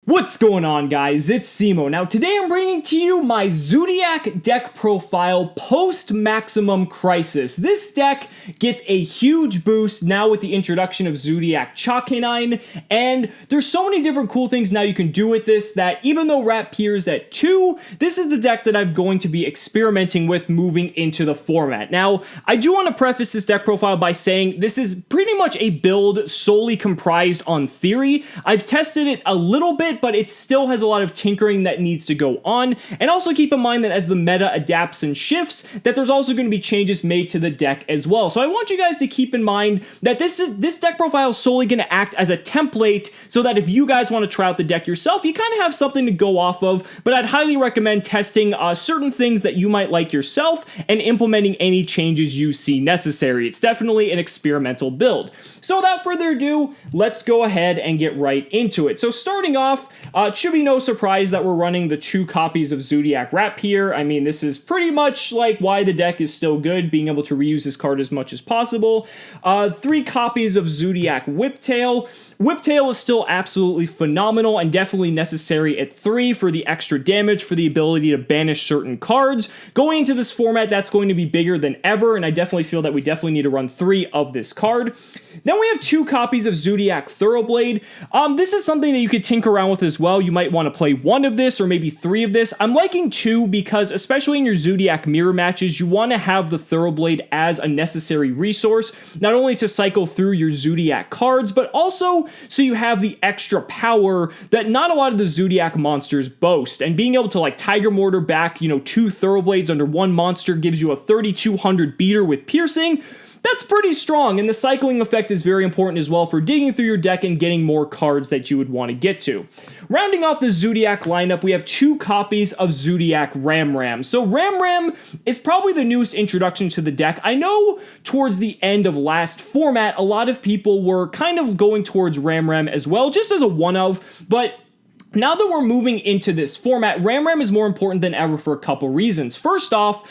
What's going on, guys? It's Cimoooooooo. Now today I'm bringing to you my Zoodiac deck profile post-Maximum Crisis. This deck gets a huge boost now with the introduction of Zoodiac Chalice, and there's so many different cool things now you can do with this that even though Rat peers at 2, this is the deck that I'm going to be experimenting with moving into the format. Now, I do want to preface this deck profile by saying this is pretty much a build solely comprised on theory. I've tested it a little bit, but it still has a lot of tinkering that needs to go on. And also keep in mind that as the meta adapts and shifts, that there's also going to be changes made to the deck as well. So I want you guys to keep in mind that this deck profile is solely going to act as a template so that if you guys want to try out the deck yourself, you kind of have something to go off of. But I'd highly recommend testing certain things that you might like yourself and implementing any changes you see necessary. It's definitely an experimental build. So without further ado, let's go ahead and get right into it. So starting off, it should be no surprise that we're running the 2 copies of Zoodiac Rat here. I mean, this is pretty much like why the deck is still good, being able to reuse this card as much as possible. 3 copies of Zoodiac Whiptail. Whiptail is still absolutely phenomenal and definitely necessary at 3 for the extra damage, for the ability to banish certain cards. Going into this format, that's going to be bigger than ever, and I definitely feel that we definitely need to run 3 of this card. Then we have 2 copies of Zoodiac Thoroughblade. This is something that you could tinker around with as well. You might want to play 1 of this or maybe 3 of this. I'm liking 2 because especially in your Zoodiac mirror matches, you want to have the Thoroughblade as a necessary resource, not only to cycle through your Zoodiac cards, but also so you have the extra power that not a lot of the Zoodiac monsters boast. And being able to like Tiger Mortar back, 2 Thoroughblades under 1 monster gives you a 3200 beater with piercing. That's pretty strong, and the cycling effect is very important as well for digging through your deck and getting more cards that you would want to get to. Rounding off the Zoodiac lineup, we have 2 copies of Zoodiac Ram. So Ram is probably the newest introduction to the deck. I know towards the end of last format, a lot of people were kind of going towards Ram as well, just as a one-of, but now that we're moving into this format, Ram is more important than ever for a couple reasons. First off,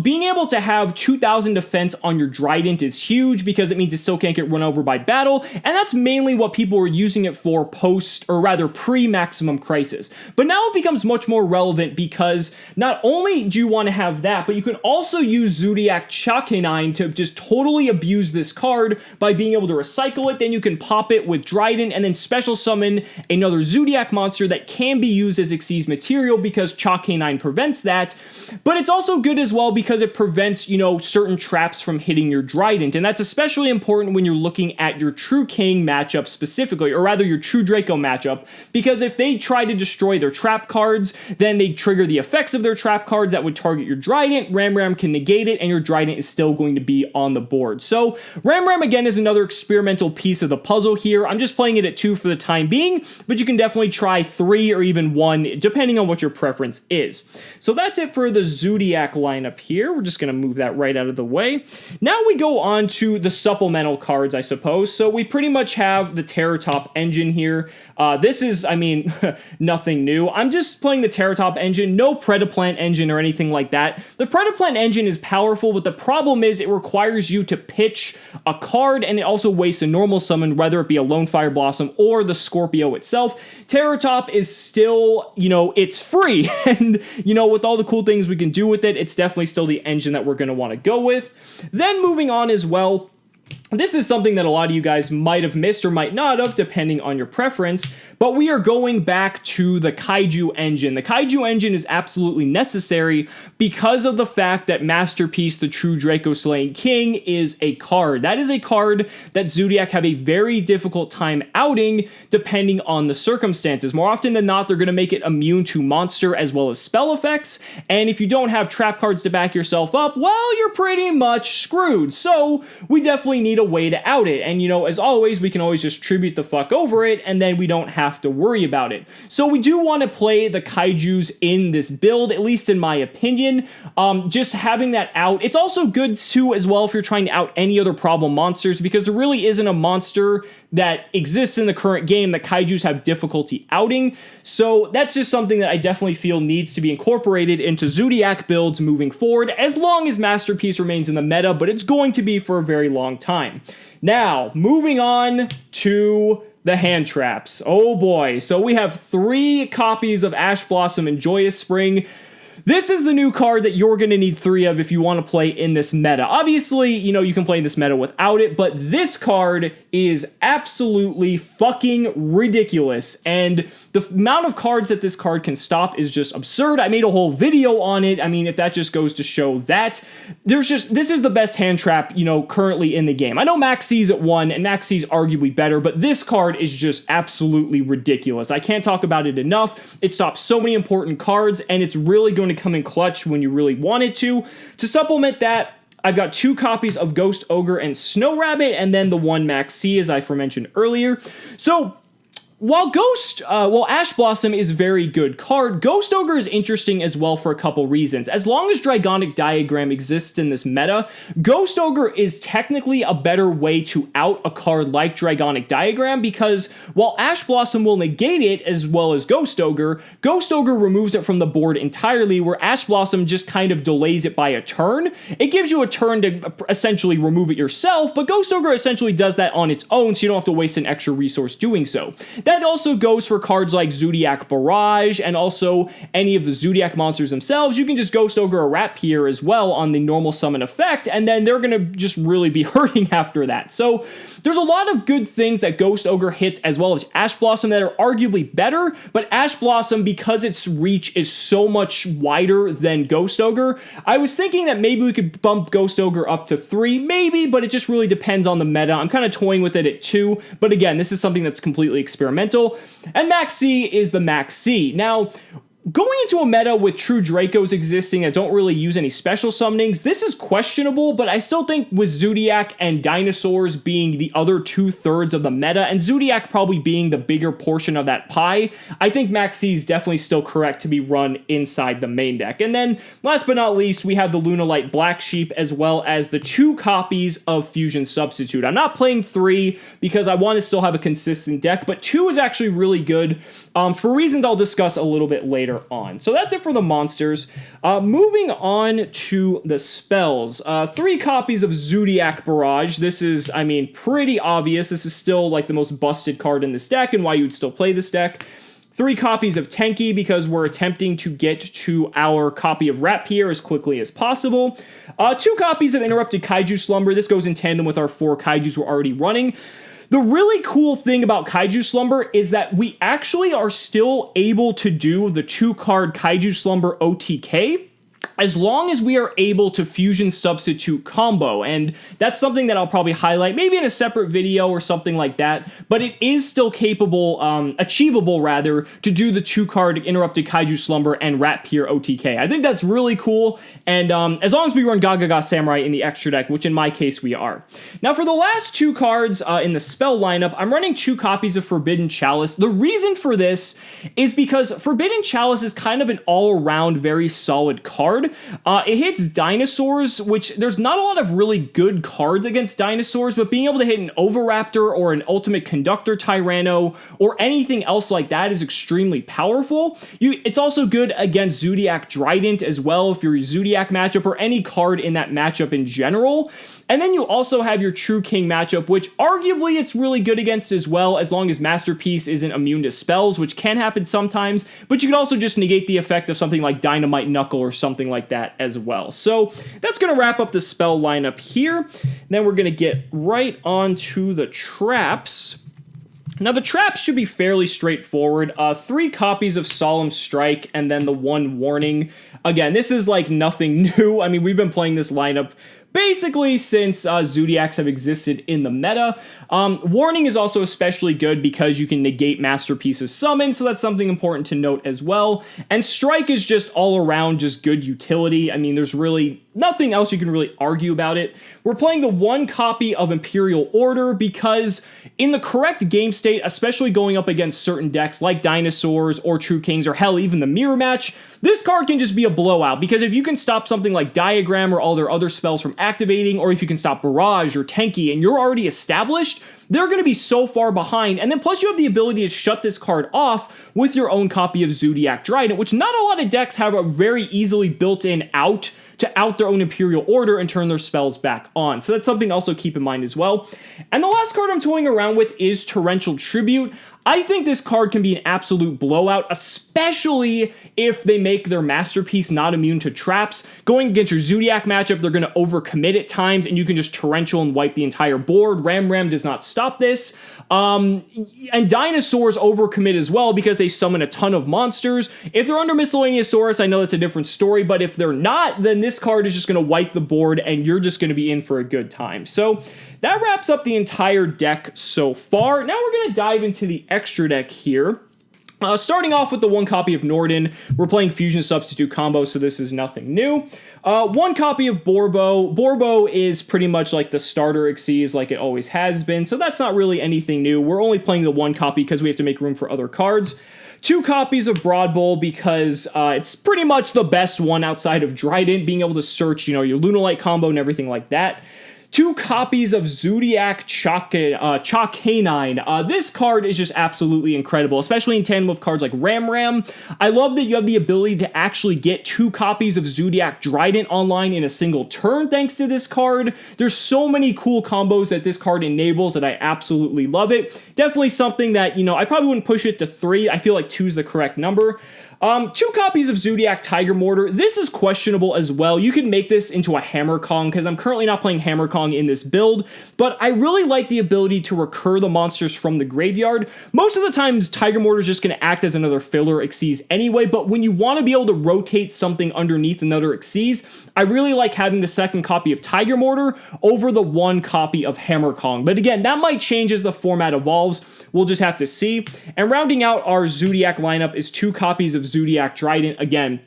being able to have 2000 defense on your Trident is huge because it means it still can't get run over by battle, and that's mainly what people were using it for pre-Maximum Crisis. But now it becomes much more relevant because not only do you want to have that, but you can also use Zoodiac Chalice to just totally abuse this card by being able to recycle it. Then you can pop it with Trident and then special summon another Zoodiac monster that can be used as Xyz material because Chalice prevents that, but it's also good as well because it prevents, certain traps from hitting your Trident, and that's especially important when you're looking at your True King matchup specifically, or rather your True Draco matchup, because if they try to destroy their trap cards, then they trigger the effects of their trap cards that would target your Trident. Ram can negate it, and your Trident is still going to be on the board. So Ram again is another experimental piece of the puzzle here. I'm just playing it at 2 for the time being, but you can definitely try 3 or even 1, depending on what your preference is. So that's it for the Zoodiac lineup here. We're just going to move that right out of the way. Now we go on to the supplemental cards, I suppose. So we pretty much have the Torrential Engine here. This is, nothing new. I'm just playing the Torrential Engine, no Predaplant Engine or anything like that. The Predaplant Engine is powerful, but the problem is it requires you to pitch a card, and it also wastes a normal summon, whether it be a Lone Fire Blossom or the Scorpio itself. Torrential is still, it's free, and, with all the cool things we can do with it, it's definitely still the engine that we're going to want to go with. Then moving on as well, this is something that a lot of you guys might have missed or might not have, depending on your preference, but we are going back to the Kaiju Engine. The Kaiju Engine is absolutely necessary because of the fact that Masterpiece, the True Draco Slaying King, is a card. That is a card that Zoodiac have a very difficult time outing, depending on the circumstances. More often than not, they're going to make it immune to monster as well as spell effects, and if you don't have trap cards to back yourself up, well, you're pretty much screwed. So we definitely need a way to out it, and as always, we can always just tribute the fuck over it, and then we don't have to worry about it. So we do want to play the kaijus in this build, at least in my opinion. Just having that out, it's also good too as well if you're trying to out any other problem monsters, because there really isn't a monster that exists in the current game that kaijus have difficulty outing. So that's just something that I definitely feel needs to be incorporated into Zoodiac builds moving forward, as long as Masterpiece remains in the meta, but it's going to be for a very long time. Now, moving on to the hand traps. Oh boy. So we have 3 copies of Ash Blossom and Joyous Spring. This is the new card that you're going to need 3 of if you want to play in this meta. Obviously, you know, you can play in this meta without it, but this card is absolutely fucking ridiculous. And the amount of cards that this card can stop is just absurd. I made a whole video on it. I mean, if that just goes to show that this is the best hand trap, you know, currently in the game. I know Max C's at 1 and Max C's arguably better, but this card is just absolutely ridiculous. I can't talk about it enough. It stops so many important cards, and it's really going to come in clutch when you really want it to. To supplement that, I've got 2 copies of Ghost Ogre and Snow Rabbit, and then the 1 Max C, as I aforementioned earlier. So while Ash Blossom is a very good card, Ghost Ogre is interesting as well for a couple reasons. As long as Dragonic Diagram exists in this meta, Ghost Ogre is technically a better way to out a card like Dragonic Diagram, because while Ash Blossom will negate it as well as Ghost Ogre removes it from the board entirely, where Ash Blossom just kind of delays it by a turn. It gives you a turn to essentially remove it yourself, but Ghost Ogre essentially does that on its own, so you don't have to waste an extra resource doing so. That also goes for cards like Zoodiac Barrage and also any of the Zoodiac monsters themselves. You can just Ghost Ogre a Rapier as well on the normal summon effect, and then they're going to just really be hurting after that. So there's a lot of good things that Ghost Ogre hits as well as Ash Blossom that are arguably better, but Ash Blossom, because its reach is so much wider than Ghost Ogre, I was thinking that maybe we could bump Ghost Ogre up to 3, maybe, but it just really depends on the meta. I'm kind of toying with it at 2, but again, this is something that's completely experimental. And Max C is the Max C. Now, going into a meta with true Dracos existing that don't really use any special summonings, this is questionable, but I still think with Zoodiac and Dinosaurs being the other 2/3 of the meta, and Zoodiac probably being the bigger portion of that pie, I think Max C is definitely still correct to be run inside the main deck. And then, last but not least, we have the Lunalight Black Sheep as well as the 2 copies of Fusion Substitute. I'm not playing 3 because I want to still have a consistent deck, but 2 is actually really good for reasons I'll discuss a little bit later on. So that's it for the monsters. Moving on to the spells. 3 copies of Zoodiac Barrage. This is, I mean, pretty obvious. This is still like the most busted card in this deck and why you would still play this deck. 3 copies of Tenki because we're attempting to get to our copy of Rapier as quickly as possible. 2 copies of Interrupted Kaiju Slumber. This goes in tandem with our 4 Kaijus we're already running. The really cool thing about Kaiju Slumber is that we actually are still able to do the 2-card Kaiju Slumber OTK as long as we are able to Fusion Substitute combo, and that's something that I'll probably highlight maybe in a separate video or something like that, but it is still capable, achievable rather, to do the 2-card Interrupted Kaiju Slumber and Rapier OTK. I think that's really cool, and as long as we run Gaga Samurai in the extra deck, which in my case we are. Now for the last 2 cards in the spell lineup, I'm running 2 copies of Forbidden Chalice. The reason for this is because Forbidden Chalice is kind of an all-around very solid card. It hits Dinosaurs, which there's not a lot of really good cards against Dinosaurs, but being able to hit an Oviraptor or an Ultimate Conductor Tyranno or anything else like that is extremely powerful. It's also good against Zoodiac Trident as well if you're a Zoodiac matchup or any card in that matchup in general. And then you also have your True King matchup, which arguably it's really good against as well, as long as Masterpiece isn't immune to spells, which can happen sometimes, but you can also just negate the effect of something like Dynamite Knuckle or something like that as well. So that's going to wrap up the spell lineup here. Then we're going to get right on to the traps. Now, the traps should be fairly straightforward. 3 copies of Solemn Strike and then the 1 Warning. Again, this is like nothing new. I mean, we've been playing this lineup basically since Zoodiacs have existed in the meta. Warning is also especially good because you can negate Masterpiece's summon, so that's something important to note as well. And Strike is just all around just good utility. I mean, there's really nothing else you can really argue about it. We're playing the 1 copy of Imperial Order because in the correct game state, especially going up against certain decks like Dinosaurs or True Kings or hell, even the Mirror Match, this card can just be a blowout because if you can stop something like Diagram or all their other spells from activating, or if you can stop Barrage or Tenki and you're already established, they're going to be so far behind. And then plus you have the ability to shut this card off with your own copy of Zoodiac Trident, which not a lot of decks have a very easily built-in out to out their own Imperial Order and turn their spells back on. So that's something to also keep in mind as well. And the last card I'm toying around with is Torrential Tribute. I think this card can be an absolute blowout, especially if they make their Masterpiece not immune to traps. Going against your Zoodiac matchup, they're going to overcommit at times, and you can just Torrential and wipe the entire board. Ram does not stop this. And Dinosaurs overcommit as well because they summon a ton of monsters. If they're under Miscellaneous Saurus, I know that's a different story, but if they're not, then this card is just going to wipe the board, and you're just going to be in for a good time. So that wraps up the entire deck so far. Now we're going to dive into the extra deck here. Starting off with the 1 copy of Norden, we're playing Fusion Substitute combo, so this is nothing new. 1 copy of Borbo. Borbo is pretty much like the starter Xyz like it always has been, so that's not really anything new. We're only playing the 1 copy because we have to make room for other cards. 2 copies of Broad Bowl because it's pretty much the best one outside of Drident, being able to search, your Lunalight combo and everything like that. 2 copies of Zoodiac Chalk Canine. This card is just absolutely incredible, especially in tandem with cards like Ram. I love that you have the ability to actually get 2 copies of Zoodiac Drident online in a single turn thanks to this card. There's so many cool combos that this card enables that I absolutely love it. Definitely something that, I probably wouldn't push it to 3. I feel like 2 is the correct number. 2 copies of Zoodiac Tiger Mortar. This is questionable as well. You can make this into a Hammer Kong because I'm currently not playing Hammer Kong in this build, but I really like the ability to recur the monsters from the graveyard. Most of the times, Tiger Mortar is just going to act as another filler Xyz anyway, but when you want to be able to rotate something underneath another Xyz, I really like having the 2nd copy of Tiger Mortar over the 1 copy of Hammer Kong. But again, that might change as the format evolves. We'll just have to see. And rounding out our Zoodiac lineup is 2 copies of Zoodiac Trident. Again,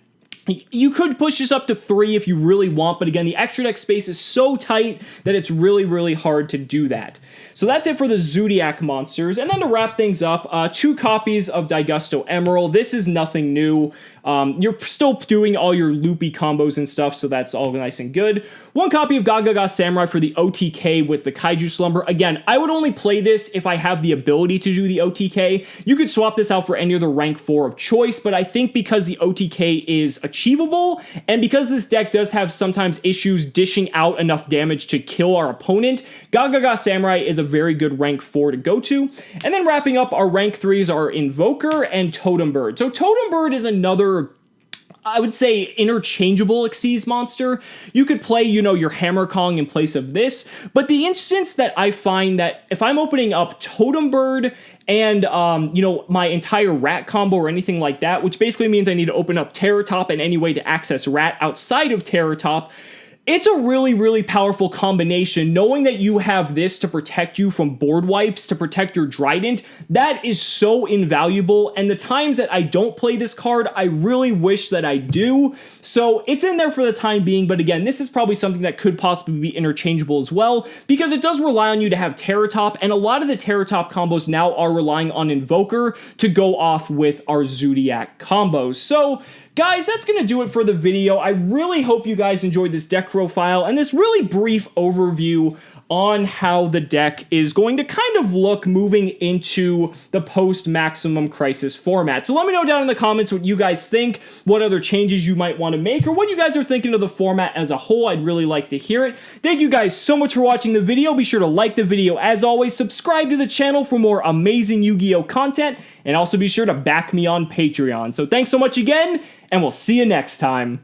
you could push this up to 3 if you really want, but again, the extra deck space is so tight that it's really hard to do that. So that's it for the Zoodiac monsters. And then to wrap things up, 2 copies of Daigusto Emerald. This is nothing new. You're still doing all your loopy combos and stuff, so that's all nice and good. 1 copy of Gagaga Samurai for the OTK with the Kaiju Slumber. Again, I would only play this if I have the ability to do the OTK. You could swap this out for any other rank 4 of choice, but I think because the OTK is achievable, and because this deck does have sometimes issues dishing out enough damage to kill our opponent, Gagaga Samurai is a very good rank 4 to go to. And then wrapping up, our rank 3s are Invoker and Totem Bird. So Totem Bird is another, I would say, interchangeable Xyz monster. You could play, your Hammer Kong in place of this, but the instance that I find that if I'm opening up Totem Bird and, my entire Rat combo or anything like that, which basically means I need to open up Terror Top and any way to access Rat outside of Terror Top, it's a really powerful combination. Knowing that you have this to protect you from board wipes, to protect your Trident, that is so invaluable. And the times that I don't play this card, I really wish that I do. So it's in there for the time being. But again, this is probably something that could possibly be interchangeable as well, because it does rely on you to have Terror Top. And a lot of the Terror Top combos now are relying on Invoker to go off with our Zoodiac combos. So guys, that's going to do it for the video. I really hope you guys enjoyed this deck profile and this really brief overview on how the deck is going to kind of look moving into the post-Maximum Crisis format. So let me know down in the comments what you guys think, what other changes you might want to make, or what you guys are thinking of the format as a whole. I'd really like to hear it. Thank you guys so much for watching the video. Be sure to like the video as always, subscribe to the channel for more amazing Yu-Gi-Oh content, and also be sure to back me on Patreon. So thanks so much again, and we'll see you next time.